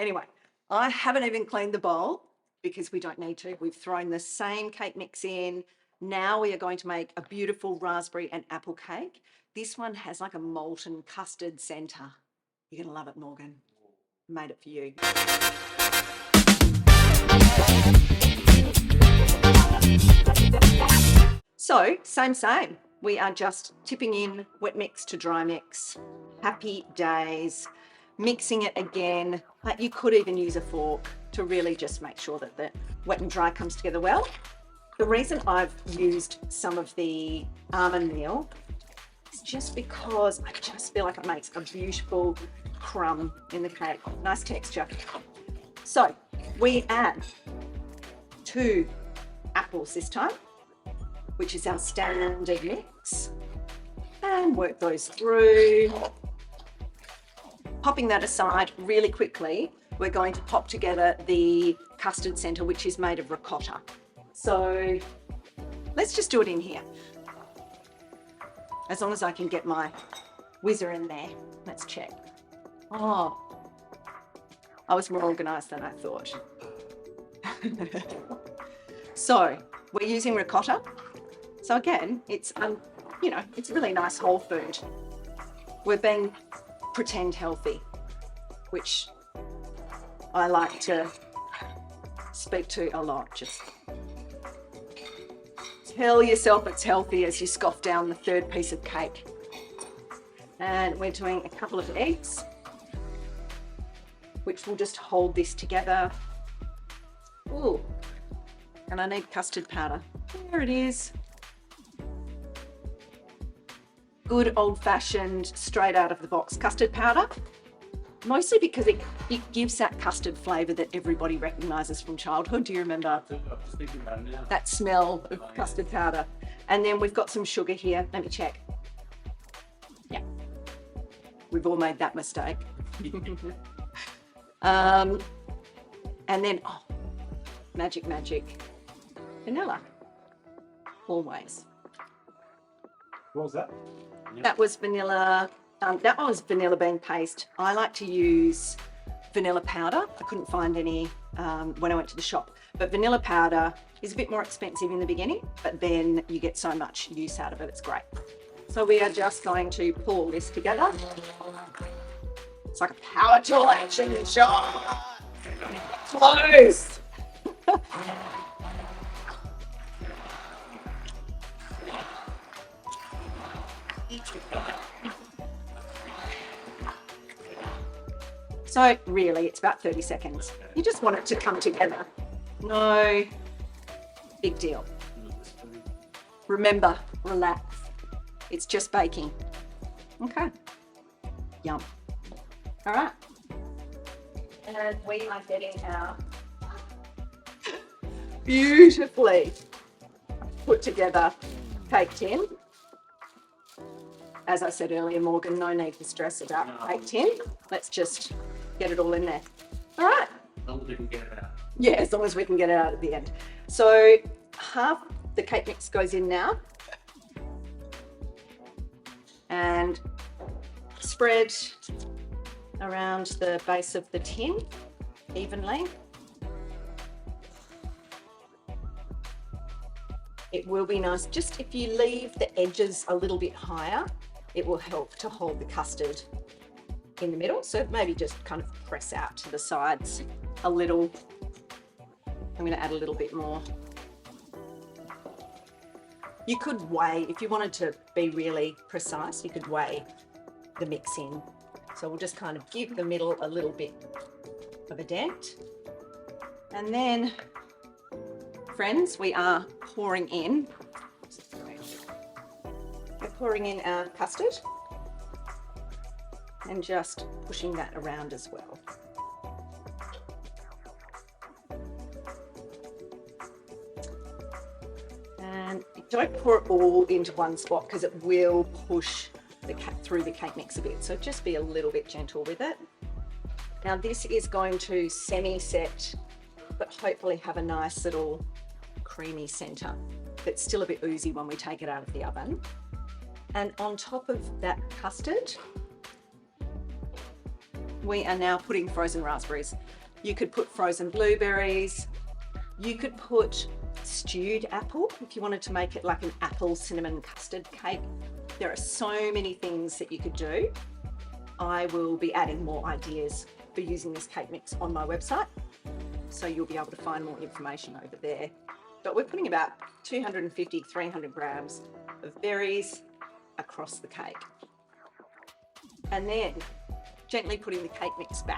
Anyway, I haven't even cleaned the bowl because we don't need to. We've thrown the same cake mix in. Now we are going to make a beautiful raspberry and apple cake. This one has like a molten custard center. You're gonna love it, Morgan. Made it for you. So, same. We are just tipping in wet mix to dry mix. Happy days. Mixing it again. But you could even use a fork to really just make sure that the wet and dry comes together well. The reason I've used some of the almond meal is just because I just feel like it makes a beautiful crumb in the cake. Nice texture. So we add 2 apples this time, which is our standard mix, and work those through. Popping that aside really quickly, we're going to pop together the custard center, which is made of ricotta. So let's just do it in here. As long as I can get my whizzer in there. Let's check. Oh, I was more organized than I thought. So we're using ricotta. So again, it's it's really nice whole food. We're being pretend healthy, which I like to speak to a lot. Just tell yourself it's healthy as you scoff down the 3rd piece of cake. And we're doing a couple of eggs, which will just hold this together. Ooh, and I need custard powder. There it is. Good old-fashioned, straight out of the box custard powder, mostly because it gives that custard flavour that everybody recognises from childhood. Do you remember that smell of custard powder? And then we've got some sugar here. Let me check. Yeah, we've all made that mistake. And then, oh, magic, vanilla, always. What was that? That was vanilla. That was vanilla bean paste. I like to use vanilla powder. I couldn't find any when I went to the shop. But vanilla powder is a bit more expensive in the beginning, but then you get so much use out of it. It's great. So we are just going to pull all this together. It's like a power tool action shot. Close. So really, it's about 30 seconds. You just want it to come together. No big deal. Remember, relax. It's just baking. Okay. Yum. All right. And we are getting our beautifully put together cake tin. As I said earlier, Morgan, no need to stress about cake tin. Let's just get it all in there. All right. As long as we can get it out. Yeah, as long as we can get it out at the end. So half the cake mix goes in now. And spread around the base of the tin evenly. It will be nice, just if you leave the edges a little bit higher, it will help to hold the custard in the middle. So maybe just kind of press out to the sides a little. I'm going to add a little bit more. You could weigh, if you wanted to be really precise, you could weigh the mix in. So we'll just kind of give the middle a little bit of a dent. And then, friends, we are pouring in. We're pouring in our custard and just pushing that around as well. And don't pour it all into one spot because it will push through the cake mix a bit. So just be a little bit gentle with it. Now this is going to semi-set, but hopefully have a nice little creamy center that's still a bit oozy when we take it out of the oven. And on top of that custard, we are now putting frozen raspberries. You could put frozen blueberries. You could put stewed apple if you wanted to make it like an apple cinnamon custard cake. There are so many things that you could do. I will be adding more ideas for using this cake mix on my website, so you'll be able to find more information over there. But we're putting about 250, 300 grams of berries across the cake. And then gently putting the cake mix back